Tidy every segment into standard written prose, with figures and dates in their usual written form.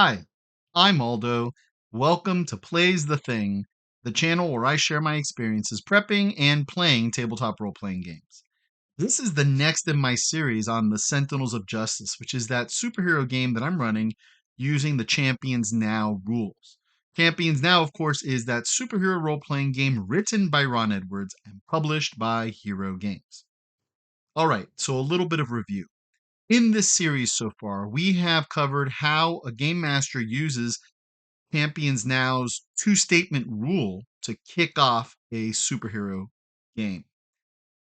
Hi, I'm Aldo. Welcome to Plays the Thing, the channel where I share my experiences prepping and playing tabletop role playing games. This is the next in my series on the Sentinels of Justice, which is that superhero game that I'm running using the Champions Now rules. Champions Now, of course, is that superhero role playing game written by Ron Edwards and published by Hero Games. All right, so a little bit of review. In this series so far, we have covered how a game master uses Champions Now's two statement rule to kick off a superhero game.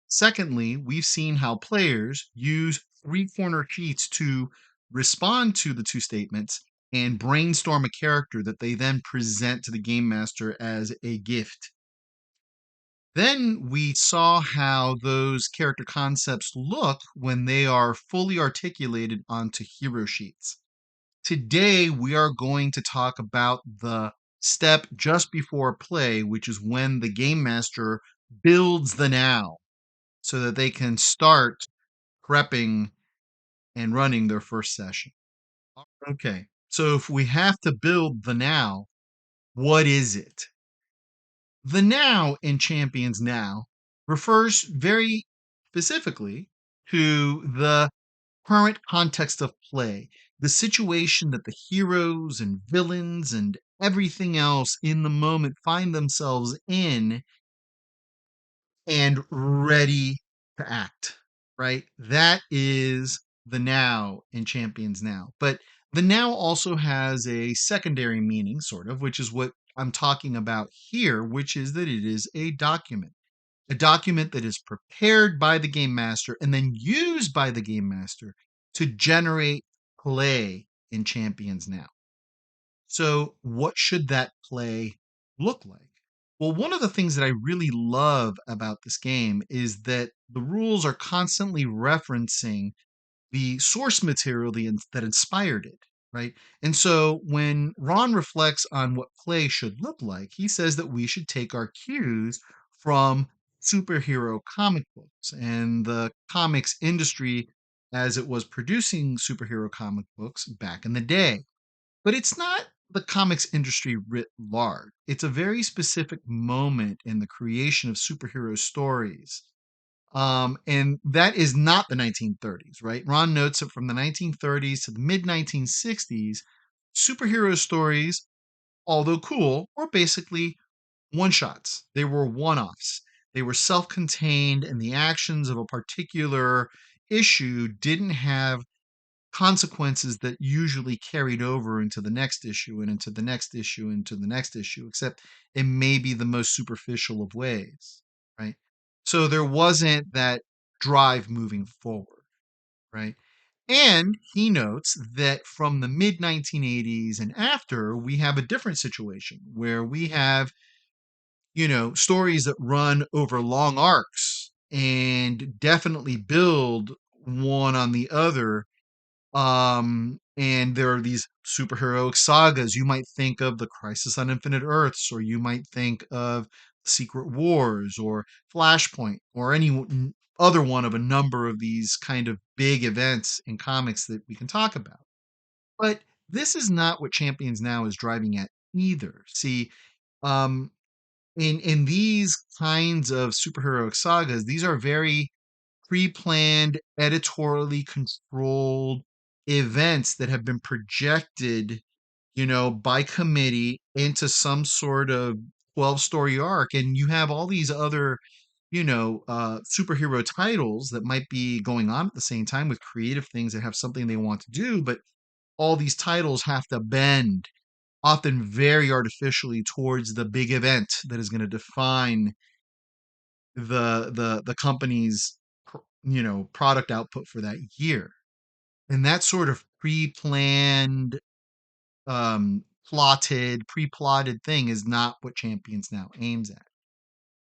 Secondly, we've seen how players use three corner sheets to respond to the two statements and brainstorm a character that they then present to the game master as a gift. Then we saw how those character concepts look when they are fully articulated onto hero sheets. Today, we are going to talk about the step just before play, which is when the game master builds the now so that they can start prepping and running their first session. Okay, so if we have to build the now, what is it? The now in Champions Now refers very specifically to the current context of play, the situation that the heroes and villains and everything else in the moment find themselves in and ready to act, right? That is the now in Champions Now. But the now also has a secondary meaning, sort of, which is what I'm talking about here, which is that it is a document that is prepared by the game master and then used by the game master to generate play in Champions Now. So, what should that play look like? Well, one of the things that I really love about this game is that the rules are constantly referencing the source material that inspired it, right? And so when Ron reflects on what play should look like, he says that we should take our cues from superhero comic books and the comics industry as it was producing superhero comic books back in the day. But it's not the comics industry writ large. It's a very specific moment in the creation of superhero stories, and that is not the 1930s, right? Ron notes that from the 1930s to the mid 1960s, superhero stories, although cool, were basically one shots. They were one offs. They were self contained, and the actions of a particular issue didn't have consequences that usually carried over into the next issue and into the next issue, into the next issue, except in maybe the most superficial of ways, right? So there wasn't that drive moving forward, right? And he notes that from the mid 1980s and after, we have a different situation where we have, stories that run over long arcs and definitely build one on the other, and there are these superheroic sagas. You might think of the Crisis on Infinite Earths, or you might think of Secret Wars, or Flashpoint, or any other one of a number of these kind of big events in comics that we can talk about. But this is not what Champions Now is driving at either. See, um, in these kinds of superheroic sagas, these are very pre-planned, editorially controlled events that have been projected, by committee into some sort of 12-story arc. And you have all these other, superhero titles that might be going on at the same time with creative things that have something they want to do, but all these titles have to bend often very artificially towards the big event that is going to define the company's product output for that year. And that sort of pre-planned, pre-plotted thing is not what Champions Now aims at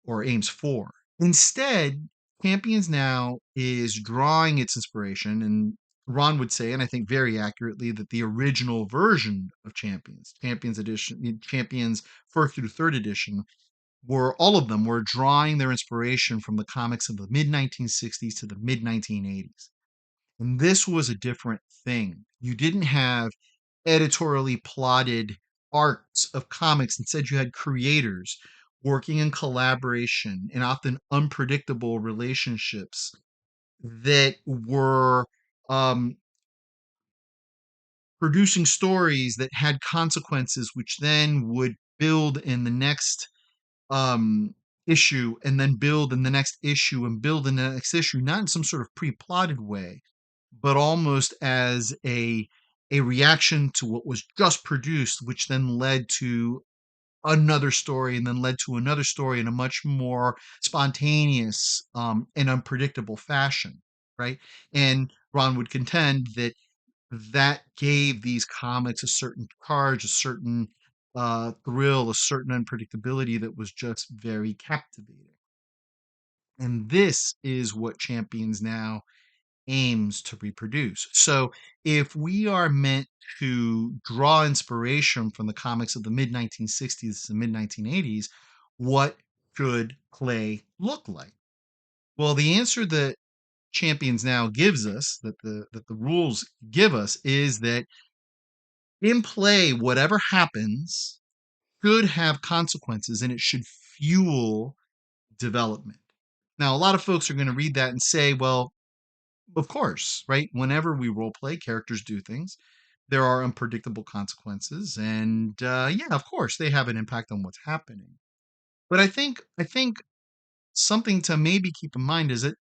or aims for. Instead, Champions Now is drawing its inspiration, and Ron would say, and I think very accurately, that the original version of Champions edition, Champions first through third edition, were all of them were drawing their inspiration from the comics of the mid 1960s to the mid 1980s. And this was a different thing. You didn't have editorially plotted arcs of comics. Instead, you had creators working in collaboration and often unpredictable relationships that were um, producing stories that had consequences, which then would build in the next um, issue, and then build in the next issue, and build in the next issue, not in some sort of pre-plotted way, but almost as a reaction to what was just produced, which then led to another story, and then led to another story in a much more spontaneous and unpredictable fashion, right? And Ron would contend that that gave these comics a certain charge, a certain thrill, a certain unpredictability that was just very captivating. And this is what Champions Now aims to reproduce. So if we are meant to draw inspiration from the comics of the mid 1960s and mid 1980s, what should play look like? Well, the answer that Champions Now gives us, that the rules give us, is that in play, whatever happens should have consequences, and it should fuel development. Now, a lot of folks are going to read that and say, well, of course, right? Whenever we role play, characters do things. There are unpredictable consequences, and yeah, of course, they have an impact on what's happening. But I think something to maybe keep in mind is that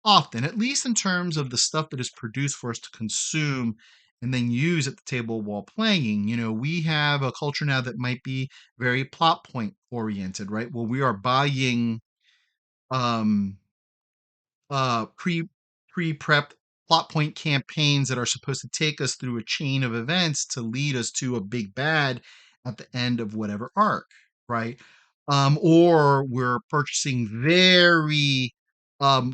often, at least in terms of the stuff that is produced for us to consume and then use at the table while playing, we have a culture now that might be very plot point oriented, right? Well, we are buying um pre-prepped plot point campaigns that are supposed to take us through a chain of events to lead us to a big bad at the end of whatever arc, right? Or we're purchasing very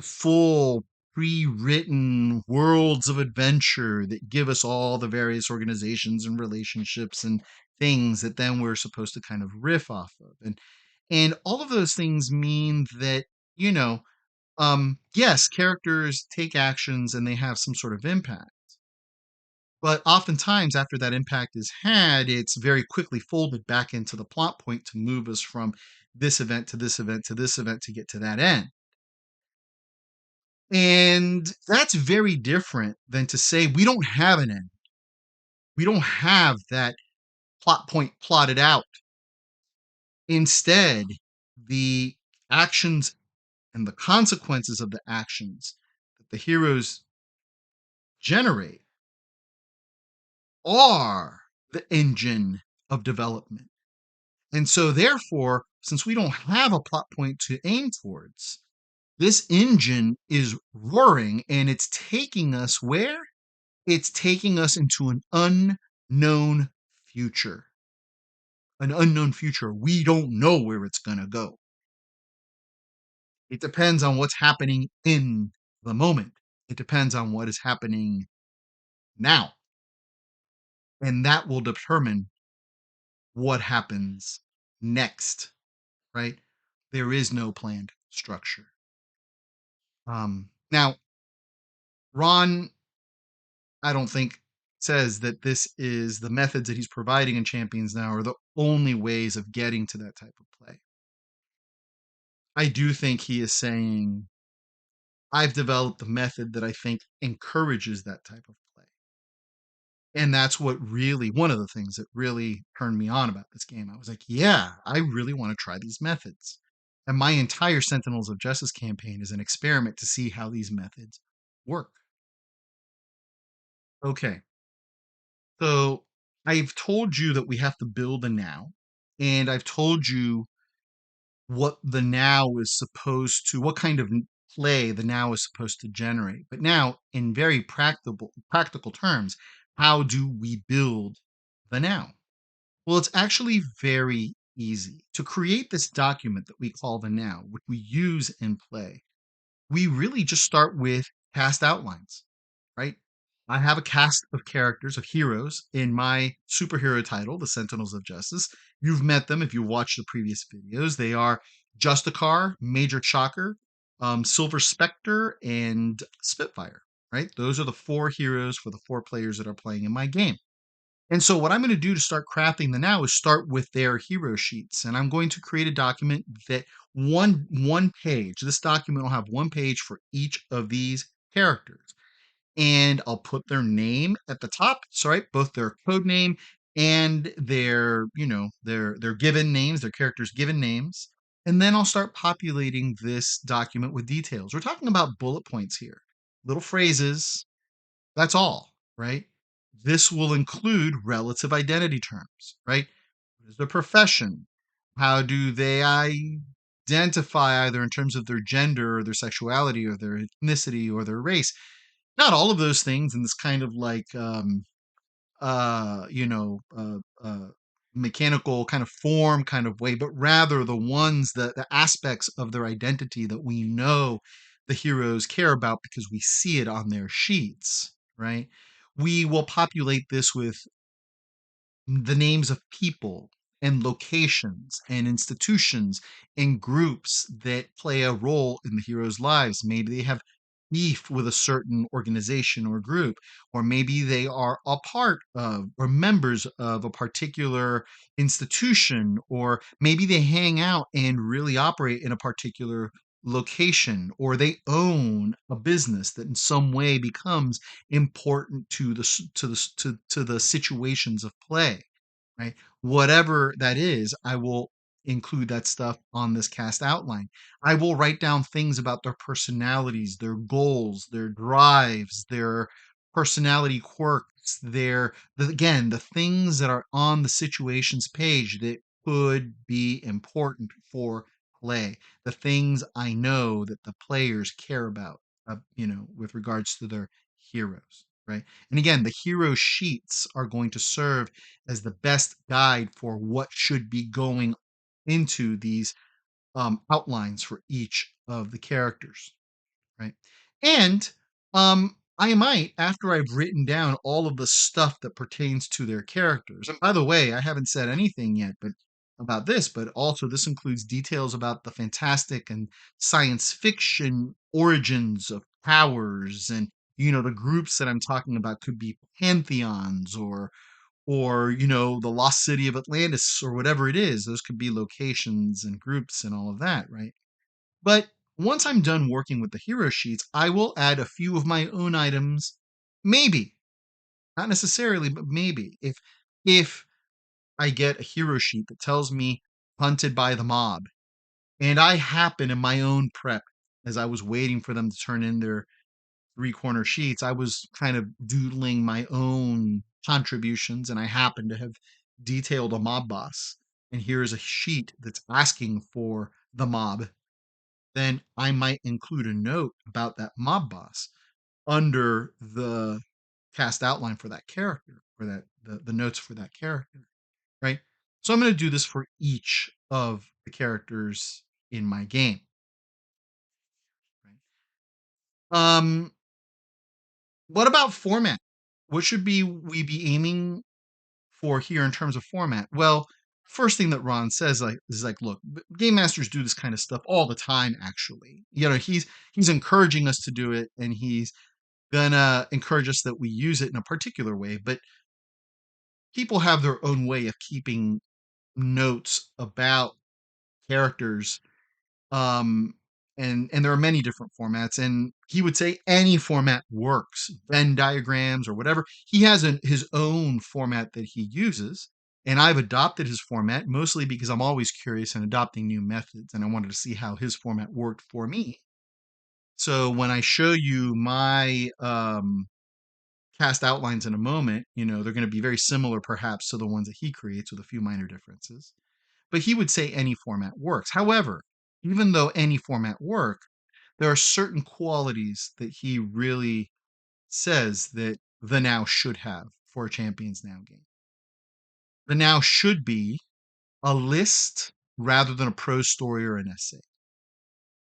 full pre-written worlds of adventure that give us all the various organizations and relationships and things that then we're supposed to kind of riff off of. And all of those things mean that, you know, yes, characters take actions and they have some sort of impact. But oftentimes, after that impact is had, it's very quickly folded back into the plot point to move us from this event to this event to this event to get to that end. And that's very different than to say we don't have an end. We don't have that plot point plotted out. Instead, the actions and the consequences of the actions that the heroes generate are the engine of development. And so, therefore, since we don't have a plot point to aim towards, this engine is roaring and it's taking us where? It's taking us into unknown future. An unknown future. We don't know where it's going to go. It depends on what's happening in the moment. It depends on what is happening now. And that will determine what happens next, right? There is no planned structure. Now, Ron, I don't think says that this is the methods that he's providing in Champions Now are the only ways of getting to that type of play. I do think he is saying, I've developed a method that I think encourages that type of play. And that's what really, one of the things that really turned me on about this game. I was like, yeah, I really want to try these methods. And my entire Sentinels of Justice campaign is an experiment to see how these methods work. Okay. So I've told you that we have to build a now, and I've told you what the now is supposed to, what kind of play the now is supposed to generate. But now, in very practical terms, how do we build the now? Well, it's actually very easy. To create this document that we call the now, which we use in play, we really just start with cast outlines, right? I have a cast of characters, of heroes in my superhero title, the Sentinels of Justice. You've met them if you watched the previous videos. They are Justicar, Major Shocker, Silver Spectre, and Spitfire, right? Those are the four heroes for the four players that are playing in my game. And so what I'm going to do to start crafting the now is start with their hero sheets. And I'm going to create a document that one page. This document will have one page for each of these characters. And I'll put their name at the top. So right, both their code name and their, their given names, their characters' given names. And then I'll start populating this document with details. We're talking about bullet points here, little phrases. That's all, right? This will include relative identity terms, right? What is their profession? How do they identify either in terms of their gender or their sexuality or their ethnicity or their race? Not all of those things in this kind of like uh you know uh, uh mechanical kind of form kind of way, but rather the ones that the aspects of their identity that we know the heroes care about because we see it on their sheets, right? We will populate this with the names of people and locations and institutions and groups that play a role in the heroes' lives. Maybe they have beef with a certain organization or group, or maybe they are a part of or members of a particular institution, or maybe they hang out and really operate in a particular location, or they own a business that in some way becomes important to the situations of play, right? Whatever that is, I will include that stuff on this cast outline. I will write down things about their personalities, their goals, their drives, their personality quirks, again, the things that are on the situations page that could be important for play, the things I know that the players care about, with regards to their heroes, right? And again, the hero sheets are going to serve as the best guide for what should be going into these outlines for each of the characters, right? And I might, after I've written down all of the stuff that pertains to their characters, and by the way, I haven't said anything yet, but about this, but also this includes details about the fantastic and science fiction origins of powers, and the groups that I'm talking about could be pantheons or the lost city of Atlantis or whatever it is. Those could be locations and groups and all of that, right? But once I'm done working with the hero sheets, I will add a few of my own items. Maybe, not necessarily, but maybe. If I get a hero sheet that tells me hunted by the mob, and I happen in my own prep, as I was waiting for them to turn in their three-corner sheets, I was kind of doodling my own contributions, and I happen to have detailed a mob boss. And here's a sheet that's asking for the mob. Then I might include a note about that mob boss under the cast outline for that character, or the notes for that character, right? So I'm going to do this for each of the characters in my game. Right? What about format? What should we be aiming for here in terms of format? Well, first thing that Ron says is like, look, game masters do this kind of stuff all the time. Actually, he's encouraging us to do it, and he's gonna encourage us that we use it in a particular way. But people have their own way of keeping notes about characters, um, and there are many different formats. And he would say any format works, Venn diagrams or whatever. He has his own format that he uses, and I've adopted his format mostly because I'm always curious and adopting new methods, and I wanted to see how his format worked for me. So when I show you my cast outlines in a moment, they're going to be very similar perhaps to the ones that he creates with a few minor differences. But he would say any format works. However, even though any format work, there are certain qualities that he really says that the now should have for a Champions Now game. The now should be a list rather than a prose story or an essay.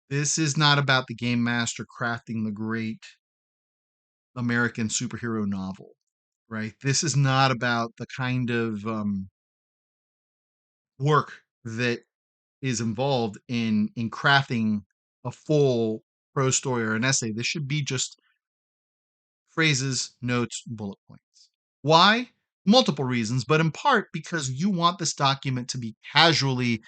This is not about the game master crafting the great American superhero novel, right? This is not about the kind of work that is involved in crafting a full prose story or an essay. This should be just phrases, notes, bullet points. Why? multiple reasons, but in part because you want this document to be casually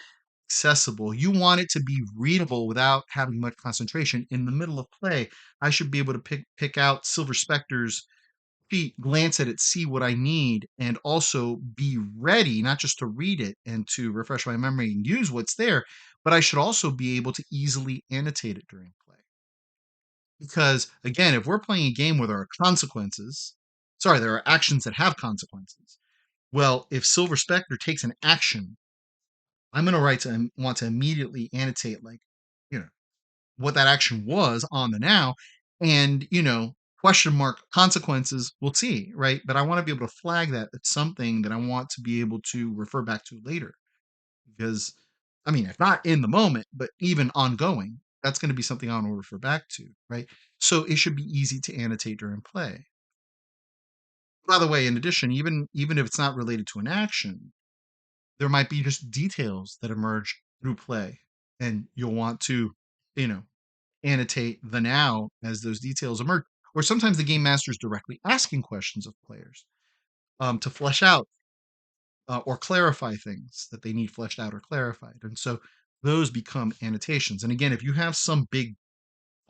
accessible. You want it to be readable without having much concentration. In the middle of play, I should be able to pick out Silver Spectre's feet, glance at it, see what I need, and also be ready not just to read it and to refresh my memory and use what's there, but I should also be able to easily annotate it during play. Because again, if we're playing a game where there are consequences, sorry, there are actions that have consequences. Well, if Silver Spectre takes an action, I'm going to want to immediately annotate, like, you know, what that action was on the now, and question mark consequences. We'll see, right? But I want to be able to flag that it's something that I want to be able to refer back to later, because I mean, if not in the moment, but even ongoing, that's going to be something I want to refer back to, right? So it should be easy to annotate during play. By the way, in addition, even if it's not related to an action, there might be just details that emerge through play, and you'll want to, you know, annotate the now as those details emerge. Or sometimes the game master is directly asking questions of players, to flesh out, or clarify things that they need fleshed out or clarified. And so those become annotations. And again, if you have some big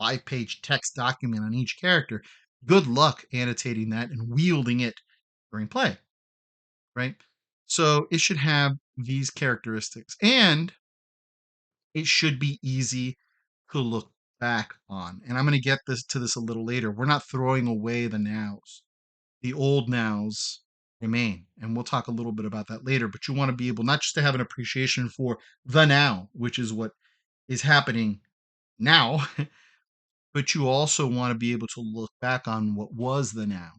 5-page text document on each character, good luck annotating that and wielding it during play, right? So it should have these characteristics, and it should be easy to look back on. And I'm going to get this a little later. We're not throwing away the nows. The old nows remain, and we'll talk a little bit about that later. But you want to be able not just to have an appreciation for the now, which is what is happening now, but you also want to be able to look back on what was the now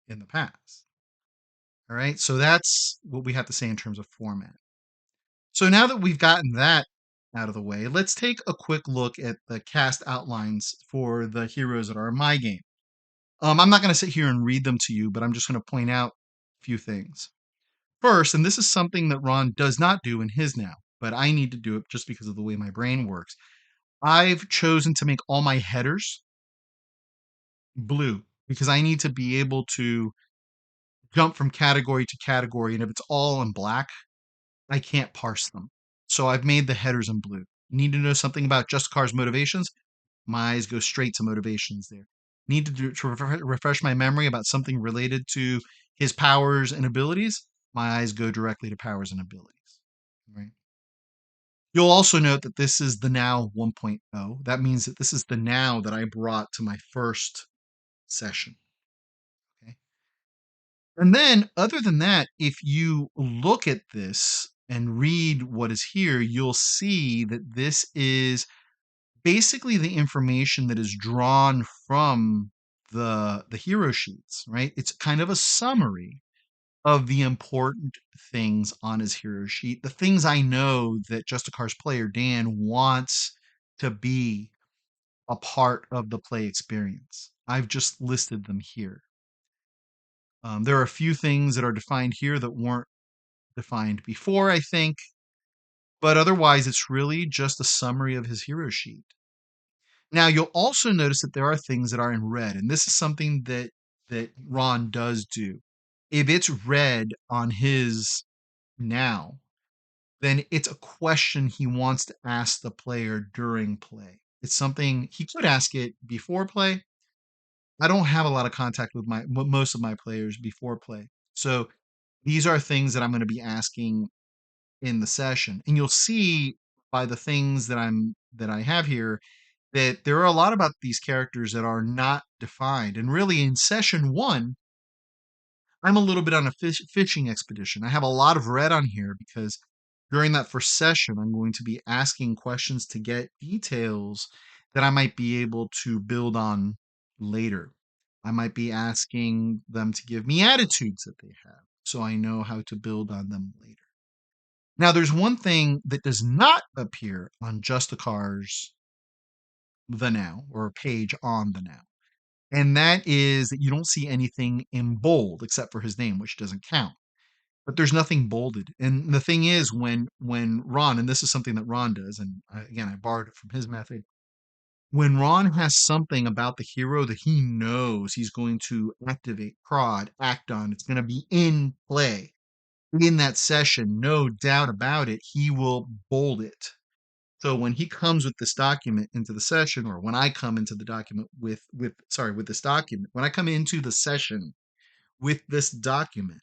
in the past. All right, so that's what we have to say in terms of format. So now that we've gotten that out of the way, let's take a quick look at the cast outlines for the heroes that are in my game. I'm not going to sit here and read them to you, but I'm just going to point out a few things. First, and this is something that Ron does not do in his now, but I need to do it just because of the way my brain works. I've chosen to make all my headers blue because I need to be able to jump from category to category. And if it's all in black, I can't parse them. So I've made the headers in blue. Need to know something about Justicar's motivations? My eyes go straight to motivations there. Need to refresh my memory about something related to his powers and abilities? My eyes go directly to powers and abilities. Right. You'll also note that this is the now 1.0. That means that this is the now that I brought to my first session. Okay. And then, other than that, if you look at this and read what is here, you'll see that this is basically the information that is drawn from the hero sheets, right? It's kind of a summary of the important things on his hero sheet, the things I know that Justicar's player Dan wants to be a part of the play experience. I've just listed them here. There are a few things that are defined here that weren't defined before, I think, but otherwise, it's really just a summary of his hero sheet. Now, you'll also notice that there are things that are in red, and this is something that Ron does do. If it's red on his now, then it's a question he wants to ask the player during play. It's something he could ask it before play. I don't have a lot of contact with most of my players before play. So these are things that I'm going to be asking in the session. And you'll see by the things that I have here that there are a lot about these characters that are not defined. And really in session 1, I'm a little bit on a fishing expedition. I have a lot of red on here because during that first session, I'm going to be asking questions to get details that I might be able to build on later. I might be asking them to give me attitudes that they have so I know how to build on them later. Now, there's one thing that does not appear on Justicar's The Now or a page on The Now, and that is that you don't see anything in bold except for his name, which doesn't count. But there's nothing bolded. And the thing is, when Ron, and this is something that Ron does, and again, I borrowed it from his method. When Ron has something about the hero that he knows he's going to activate, prod, act on, it's going to be in play in that session, no doubt about it, he will bold it. So when he comes with this document into the session, or when I come into the document with this document, when I come into the session with this document,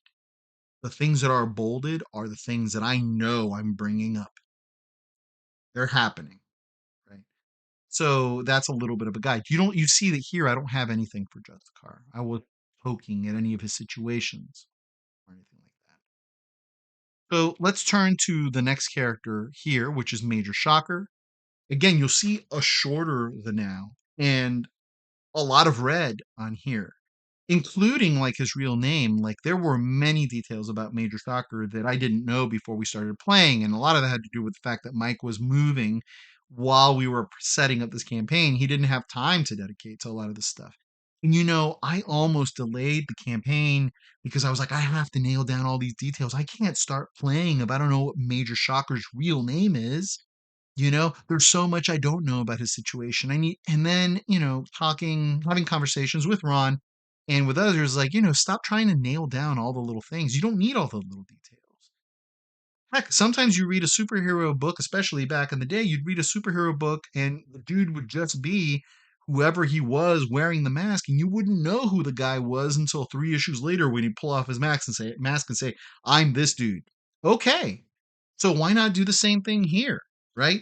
the things that are bolded are the things that I know I'm bringing up. They're happening, right? So that's a little bit of a guide. You see that here I don't have anything for Justicar. I was poking at any of his situations or anything like that. So let's turn to the next character here, which is Major Shocker. Again, you'll see a shorter the now and a lot of red on here, including like his real name. Like there were many details about Major Shocker that I didn't know before we started playing, and a lot of that had to do with the fact that Mike was moving while we were setting up this campaign. He didn't have time to dedicate to a lot of this stuff. And I almost delayed the campaign because I was like, I have to nail down all these details. I can't start playing if I don't know what Major Shocker's real name is. There's so much I don't know about his situation. And then, having conversations with Ron and with others, like, stop trying to nail down all the little things. You don't need all the little details. Heck, sometimes you read a superhero book, especially back in the day, you'd read a superhero book and the dude would just be whoever he was wearing the mask, and you wouldn't know who the guy was until 3 issues later when he'd pull off his mask and say, I'm this dude. Okay. So why not do the same thing here? Right?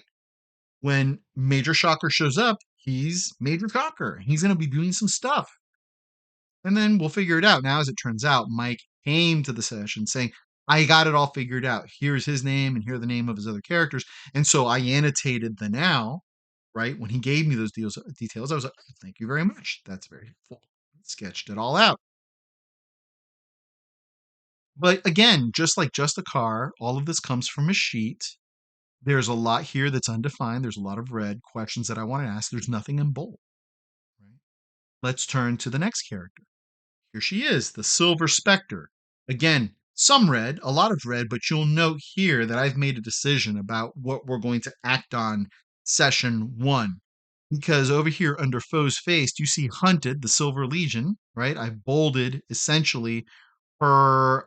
When Major Shocker shows up, he's Major Shocker. He's going to be doing some stuff. And then we'll figure it out. Now, as it turns out, Mike came to the session saying, I got it all figured out. Here's his name and here are the name of his other characters. And so I annotated the now, right? When he gave me those details, I was like, thank you very much. That's very helpful. Sketched it all out. But again, just like Just a Car, all of this comes from a sheet. There's a lot here that's undefined. There's a lot of red questions that I want to ask. There's nothing in bold. Right? Let's turn to the next character. Here she is, the Silver Spectre. Again, some red, a lot of red, but you'll note here that I've made a decision about what we're going to act on session one. Because over here under Foe's Face, you see Hunted, the Silver Legion, right? I've bolded essentially her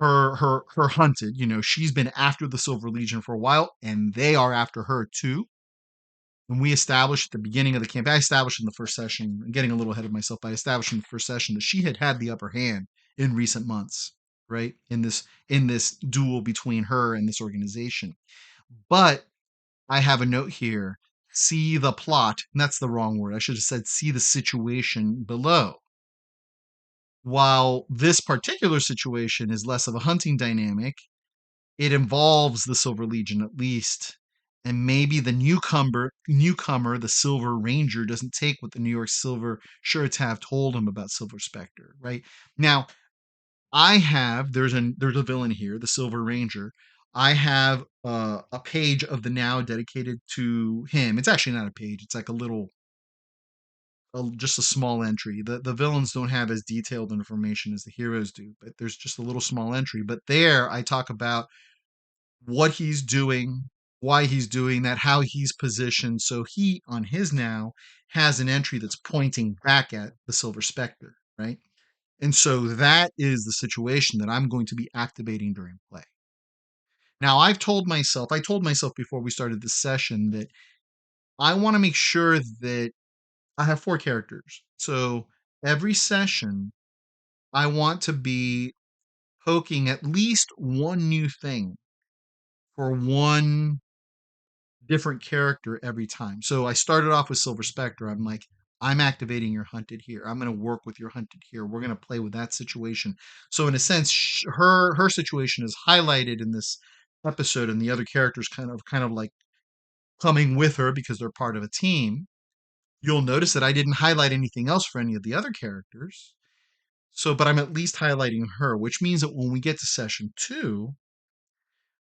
her hunted. She's been after the Silver Legion for a while, and they are after her too. When we established at the beginning of the campaign, I established in the first session, I'm getting a little ahead of myself, but I established in the first session that she had the upper hand in recent months, right? In this duel between her and this organization. But I have a note here. See the plot, and that's the wrong word. I should have said see the situation below. While this particular situation is less of a hunting dynamic, it involves the Silver Legion at least. And maybe the newcomer, the Silver Ranger, doesn't take what the New York Silver shirts have told him about Silver Spectre, right? Now, there's a villain here, the Silver Ranger. I have a page of the now dedicated to him. It's actually not a page. It's like just a small entry. The villains don't have as detailed information as the heroes do, but there's just a little small entry. But there, I talk about what he's doing, why he's doing that, how he's positioned. So he, on his now, has an entry that's pointing back at the Silver Spectre, right? And so that is the situation that I'm going to be activating during play. Now, I told myself before we started this session that I want to make sure that I have 4 characters. So every session, I want to be poking at least one new thing for one different character every time. So I started off with Silver Spectre. I'm like, I'm activating your hunted here. I'm going to work with your hunted here. We're going to play with that situation. So in a sense, her situation is highlighted in this episode, and the other characters kind of like coming with her because they're part of a team. You'll notice that I didn't highlight anything else for any of the other characters. So, but I'm at least highlighting her, which means that when we get to session 2,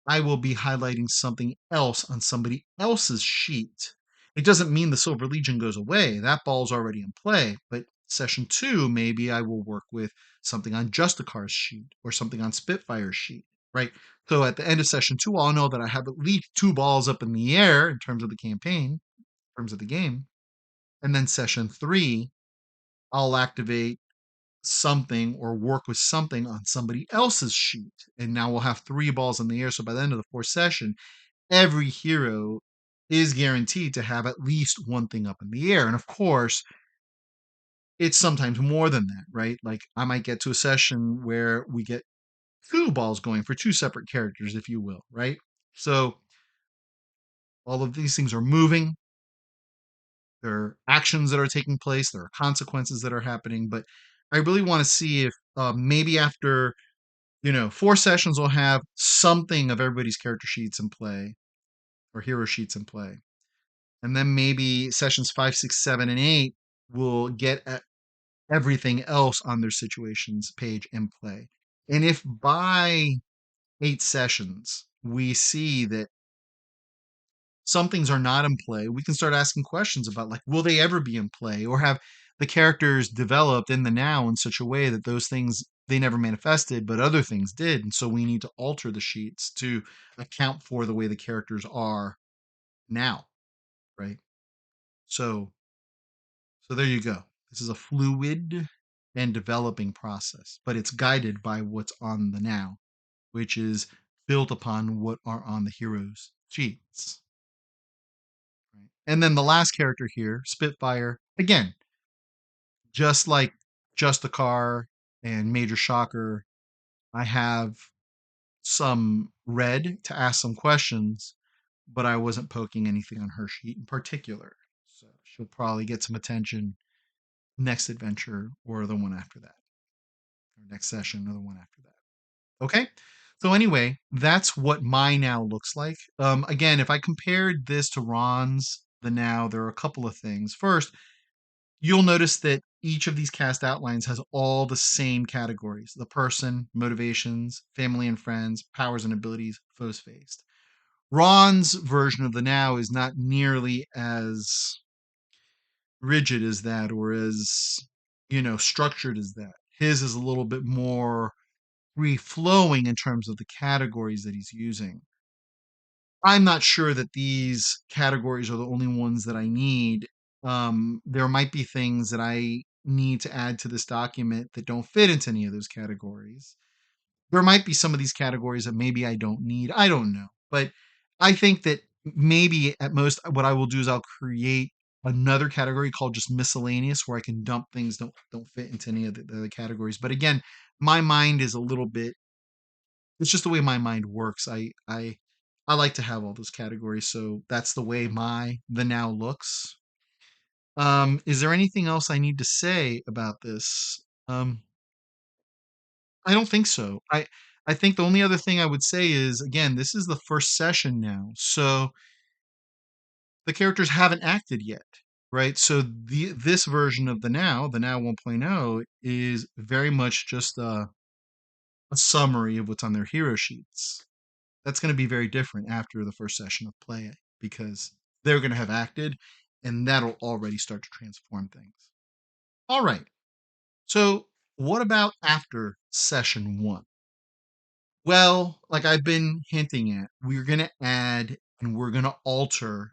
I will be highlighting something else on somebody else's sheet. It doesn't mean the Silver Legion goes away. That ball's already in play. But session 2, maybe I will work with something on Justicar's sheet or something on Spitfire's sheet, right? So at the end of session 2, I'll know that I have at least 2 balls up in the air in terms of the campaign. terms of the game. And then session 3, I'll activate something or work with something on somebody else's sheet. And now we'll have 3 balls in the air. So by the end of the 4th session, every hero is guaranteed to have at least one thing up in the air. And of course, it's sometimes more than that, right? Like I might get to a session where we get 2 balls going for 2 separate characters, if you will, right? So all of these things are moving. There are actions that are taking place. There are consequences that are happening. But I really want to see if maybe after 4 sessions, we'll have something of everybody's character sheets in play or hero sheets in play. And then maybe sessions 5, 6, 7, and 8 will get at everything else on their situations page in play. And if by 8 sessions we see that some things are not in play, we can start asking questions about, like, will they ever be in play, or have the characters developed in the now in such a way that those things they never manifested but other things did, and so we need to alter the sheets to account for the way the characters are now, right? So so there you go. This is a fluid and developing process, but it's guided by what's on the now, which is built upon what are on the heroes sheets. Right? And then the last character here, Spitfire, again, just like Just the Car and Major Shocker, I have some red to ask some questions, but I wasn't poking anything on her sheet in particular. So she'll probably get some attention next adventure or the one after that, or next session or the one after that. Okay. So anyway, that's what my now looks like. Again, if I compared this to Ron's the now, there are a couple of things. First, you'll notice that each of these cast outlines has all the same categories: the person, motivations, family and friends, powers and abilities, foes faced. Ron's version of the now is not nearly as rigid as that, or as, structured as that. His is a little bit more free flowing in terms of the categories that he's using. I'm not sure that these categories are the only ones that I need. There might be things that I need to add to this document that don't fit into any of those categories. There might be some of these categories that maybe I don't need. I don't know. But I think that maybe at most what I will do is I'll create another category called just miscellaneous, where I can dump things don't fit into any of the other categories. But again, my mind is a little bit, it's just the way my mind works. I like to have all those categories, so that's the way my the now looks. Is there anything else I need to say about this? I don't think so. I think the only other thing I would say is, again, this is the first session now, so the characters haven't acted yet, right? So this version of the now 1.0, is very much just a summary of what's on their hero sheets. That's going to be very different after the first session of play, because they're going to have acted, and that'll already start to transform things. All right. So, what about after session 1? Well, like I've been hinting at, we're going to add and we're going to alter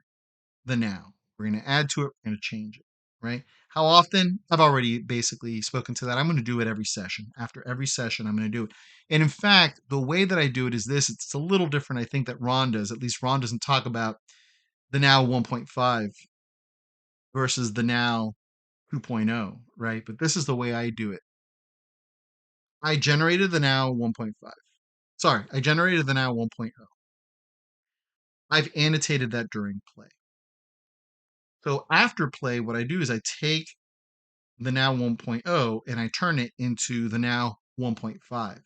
the now. We're going to add to it, we're going to change it, right? How often? I've already basically spoken to that. I'm going to do it every session. After every session, I'm going to do it. And in fact, the way that I do it is this: it's a little different, I think, that Ron does. At least Ron doesn't talk about the now 1.5 versus the now 2.0, right? But this is the way I do it. I generated the now 1.5. Sorry, I generated the now 1.0. I've annotated that during play. So after play, what I do is I take the now 1.0 and I turn it into the now 1.5.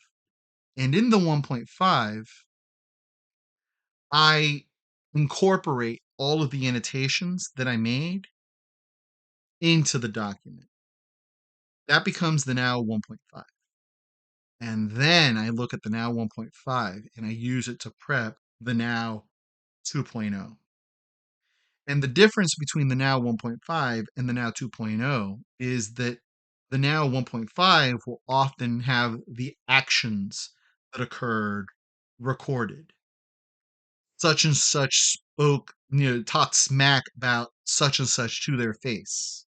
And in the 1.5, I incorporate all of the annotations that I made into the document. That becomes the now 1.5. And then I look at the now 1.5 and I use it to prep the now 2.0. And the difference between the now 1.5 and the now 2.0 is that the now 1.5 will often have the actions that occurred recorded. Such and such spoke, talked smack about such and such to their face,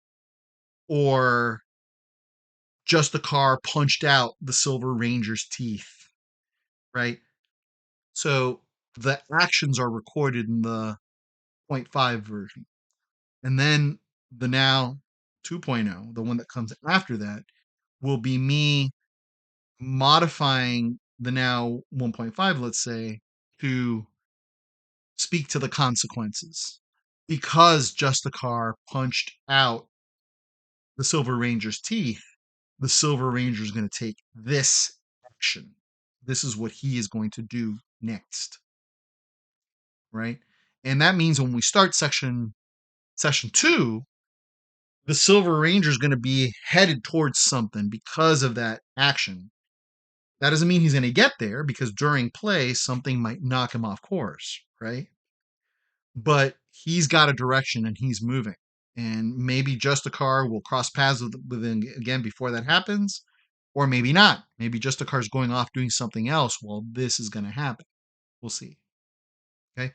or just the car punched out the Silver Ranger's teeth, right? So the actions are recorded in the zero point 0.5 version. And then the now 2.0, the one that comes after that, will be me modifying the now 1.5, let's say, to speak to the consequences. Because just the car punched out the Silver Ranger's teeth, the Silver Ranger is going to take this action. This is what he is going to do next, right? And that means when we start session 2, the Silver Ranger is going to be headed towards something because of that action. That doesn't mean he's going to get there, because during play something might knock him off course, right? But he's got a direction and he's moving. And maybe just a car will cross paths with him again before that happens, or maybe not. Maybe just a car's going off doing something else while this is going to happen. We'll see. Okay,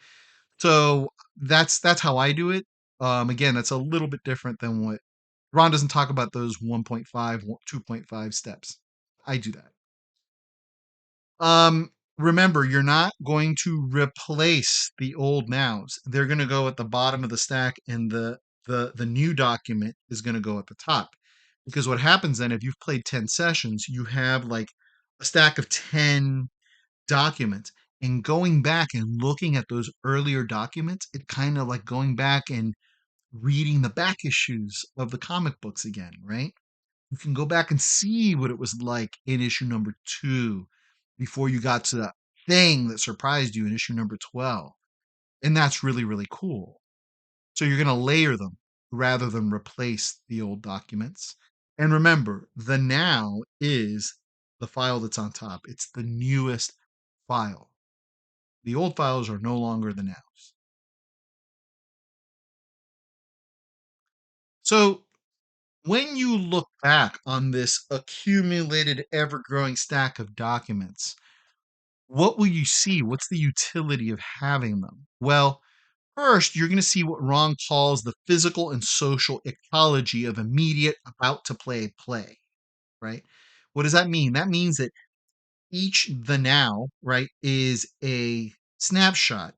so that's how I do it. Again, that's a little bit different than what Ron doesn't talk about, those 1.5, 2.5 steps. I do that. Remember, you're not going to replace the old nows. They're going to go at the bottom of the stack, and the new document is going to go at the top. Because what happens then, if you've played 10 sessions, you have like a stack of 10 documents. And going back and looking at those earlier documents, it kind of like going back and reading the back issues of the comic books again, right? You can go back and see what it was like in issue number 2 before you got to that thing that surprised you in issue number 12. And that's really, really cool. So you're going to layer them rather than replace the old documents. And remember, the now is the file that's on top. It's the newest file. The old files are no longer the nows. So when you look back on this accumulated, ever growing stack of documents, what will you see? What's the utility of having them? Well, first, you're going to see what Ron calls the physical and social ecology of immediate about to play, right? What does that mean? That means that each the now, right, is a snapshot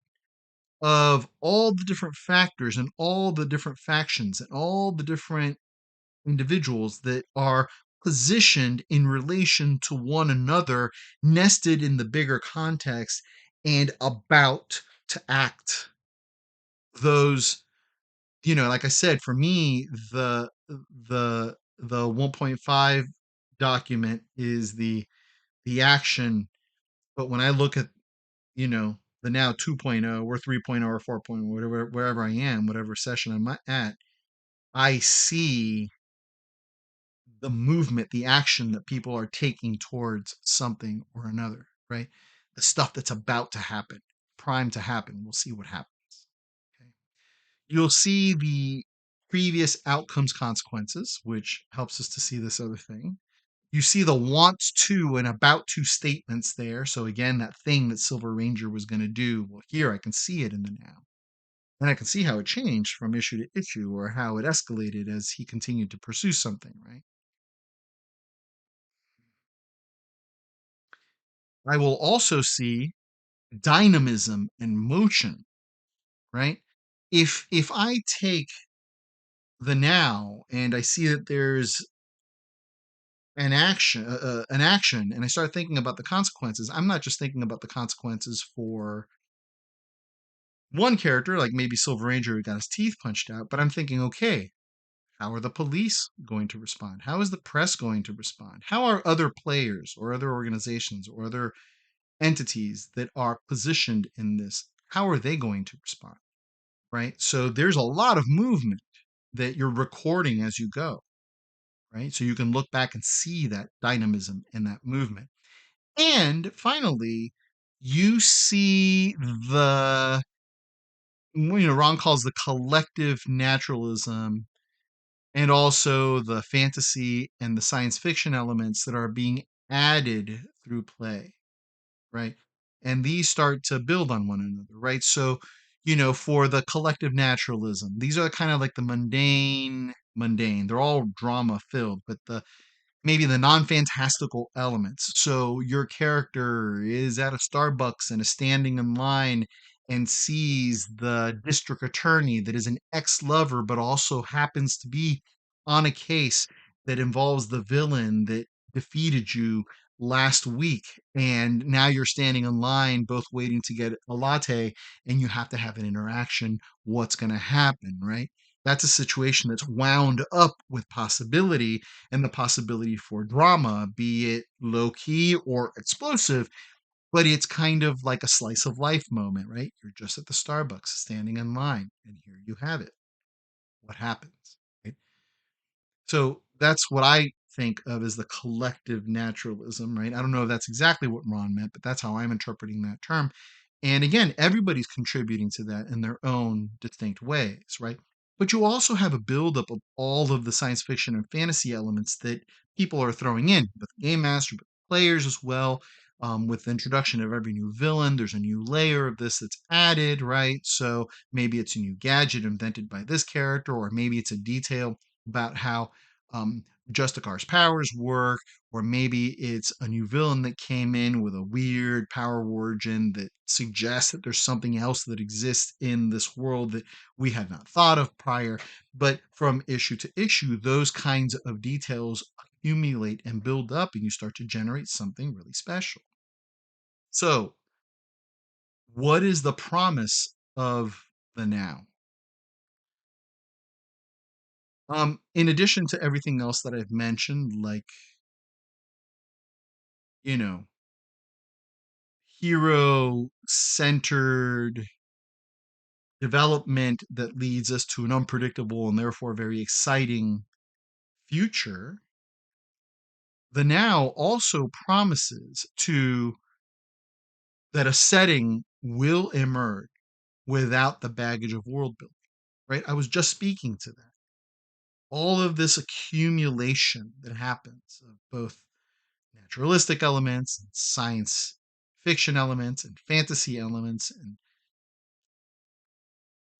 of all the different factors and all the different factions and all the different individuals that are positioned in relation to one another, nested in the bigger context and about to act. Those, like I said, for me, the 1.5 document is the action. But when I look at, the now 2.0 or 3.0 or 4.0, whatever, wherever I am, whatever session I'm at, I see the movement, the action that people are taking towards something or another, right? The stuff that's about to happen, prime to happen. We'll see what happens. Okay. You'll see the previous outcomes consequences, which helps us to see this other thing. You see the wants to and about to statements there. So again, that thing that Silver Ranger was going to do. Well, here I can see it in the now. And I can see how it changed from issue to issue, or how it escalated as he continued to pursue something, right? I will also see dynamism and motion, right? If I take the now and I see that there's an action, and I start thinking about the consequences, I'm not just thinking about the consequences for one character, like maybe Silver Ranger who got his teeth punched out, but I'm thinking, okay, how are the police going to respond? How is the press going to respond? How are other players or other organizations or other entities that are positioned in this, how are they going to respond? Right? So there's a lot of movement that you're recording as you go, right? So you can look back and see that dynamism and that movement. And finally, you see Ron calls the collective naturalism, and also the fantasy and the science fiction elements that are being added through play, right? And these start to build on one another, right? So for the collective naturalism. These are kind of like the mundane. They're all drama filled, but maybe the non-fantastical elements. So your character is at a Starbucks and is standing in line and sees the district attorney that is an ex-lover, but also happens to be on a case that involves the villain that defeated you last week. And now you're standing in line, both waiting to get a latte, and you have to have an interaction. What's going to happen, right? That's a situation that's wound up with possibility and the possibility for drama, be it low key or explosive, but it's kind of like a slice of life moment, right? You're just at the Starbucks standing in line, and here you have it. What happens? Right? So that's what I think of as the collective naturalism, right? I don't know if that's exactly what Ron meant, but that's how I'm interpreting that term. And again, everybody's contributing to that in their own distinct ways, right? But you also have a buildup of all of the science fiction and fantasy elements that people are throwing in, with the game master, but players as well. With the introduction of every new villain, there's a new layer of this that's added, right? So maybe it's a new gadget invented by this character, or maybe it's a detail about how um, Justicar's powers work, or maybe it's a new villain that came in with a weird power origin that suggests that there's something else that exists in this world that we had not thought of prior. But from issue to issue, those kinds of details accumulate and build up, and you start to generate something really special. So, what is the promise of the now? In addition to everything else that I've mentioned, like, you know, hero centered development that leads us to an unpredictable and therefore very exciting future, the now also promises to that a setting will emerge without the baggage of world building, right? I was just speaking to that. All of this accumulation that happens of both naturalistic elements and science fiction elements and fantasy elements and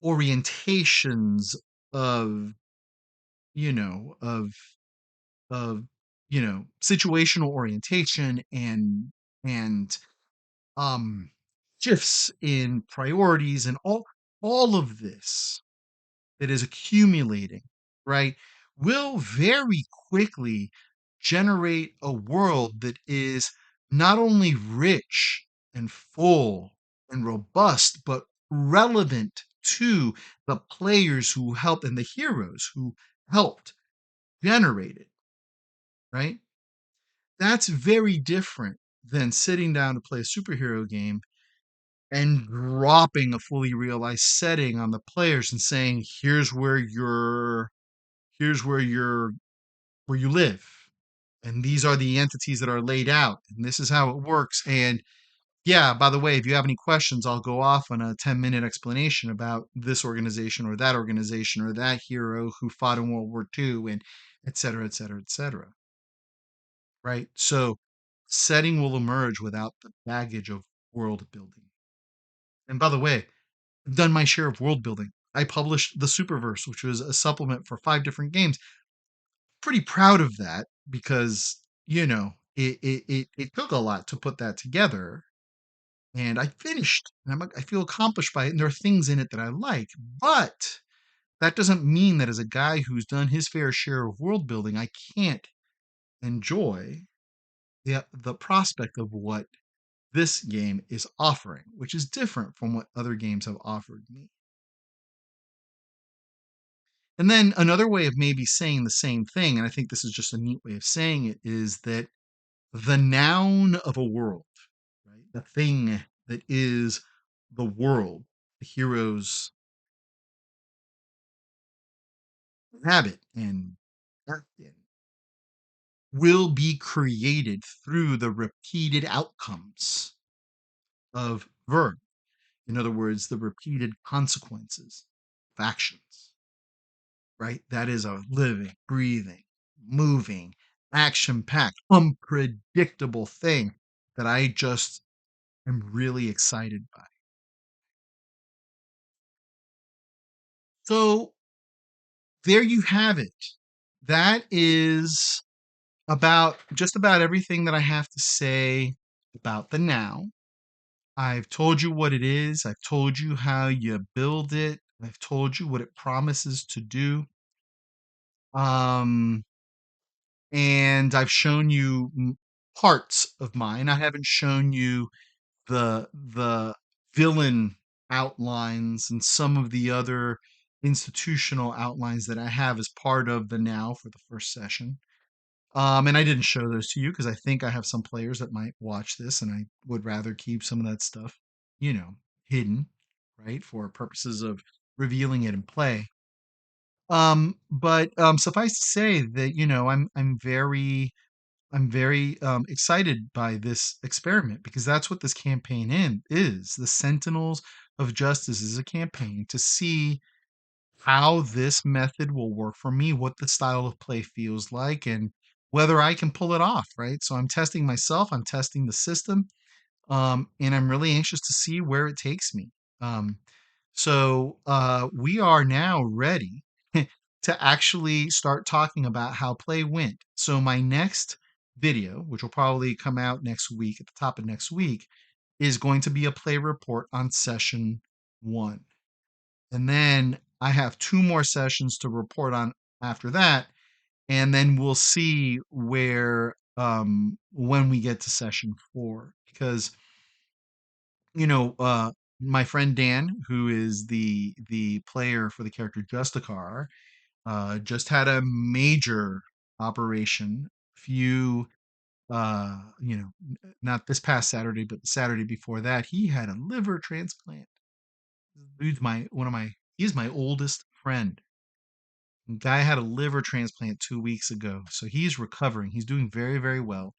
orientations of you know of of situational orientation and um shifts in priorities and all of this that is accumulating, right, will very quickly generate a world that is not only rich and full and robust, but relevant to the players who helped and the heroes who helped generate it, right? That's very different than sitting down to play a superhero game and dropping a fully realized setting on the players and saying, here's where you live. And these are the entities that are laid out. And this is how it works. And yeah, by the way, if you have any questions, I'll go off on a 10-minute explanation about this organization or that hero who fought in World War II and et cetera, et cetera, et cetera. Right? So setting will emerge without the baggage of world building. And by the way, I've done my share of world building. I published the Superverse, which was a supplement for 5 different games. Pretty proud of that because, it took a lot to put that together. And I finished, and I feel accomplished by it. And there are things in it that I like, but that doesn't mean that as a guy who's done his fair share of world building, I can't enjoy the prospect of what this game is offering, which is different from what other games have offered me. And then another way of maybe saying the same thing, and I think this is just a neat way of saying it, is that the noun of a world, right? The thing that is the world, the heroes inhabit and act in, will be created through the repeated outcomes of verb. In other words, the repeated consequences of actions, right? That is a living, breathing, moving, action packed, unpredictable thing that I just am really excited by. So there you have it. That is about just about everything that I have to say about the now. I've told you what it is. I've told you how you build it. I've told you what it promises to do. Um, and I've shown you parts of mine. I haven't shown you the villain outlines and some of the other institutional outlines that I have as part of the now for the first session. And I didn't show those to you because I think I have some players that might watch this, and I would rather keep some of that stuff, you know, hidden, right, for purposes of revealing it in play. But suffice to say that I'm very excited by this experiment because that's what this campaign in is. The Sentinels of Justice is a campaign to see how this method will work for me, what the style of play feels like, and whether I can pull it off, right? So I'm testing myself, I'm testing the system, and I'm really anxious to see where it takes me. Um, so we are now ready to actually start talking about how play went. So my next video, which will probably come out next week at the top of next week, is going to be a play report on session one. And then I have two more sessions to report on after that. And then we'll see where when we get to session four. Because, you know, my friend Dan, who is the player for the character Justicar, just had a major operation. Few not this past Saturday, but the Saturday before that, he had a liver transplant. Dude's my one of my he's my oldest friend. Guy had a liver transplant 2 weeks ago, so he's recovering. He's doing very, very well.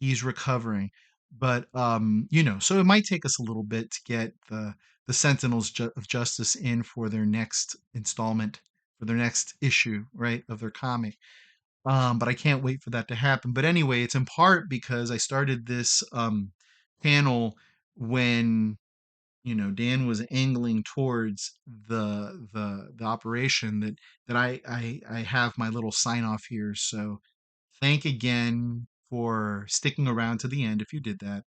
He's recovering, but so it might take us a little bit to get the Sentinels of Justice in for their next installment, for their next issue, right, of their comic. But I can't wait for that to happen. But anyway, it's in part because I started this panel when Dan was angling towards the operation that I have my little sign off here. So thank again for sticking around to the end if you did that.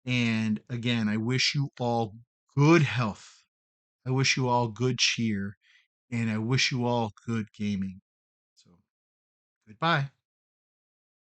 And again, I wish you all good health. I wish you all good cheer, and I wish you all good gaming. So goodbye.